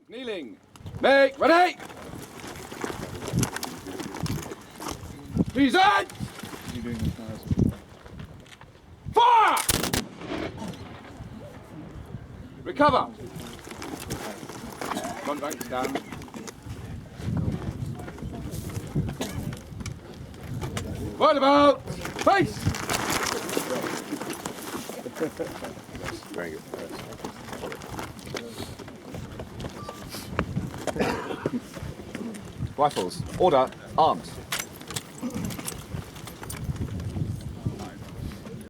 Kneeling. Make ready. Present. Fire. Recover. Front rank stand. Right about. Face. Very good. Rifles. Order. Arms.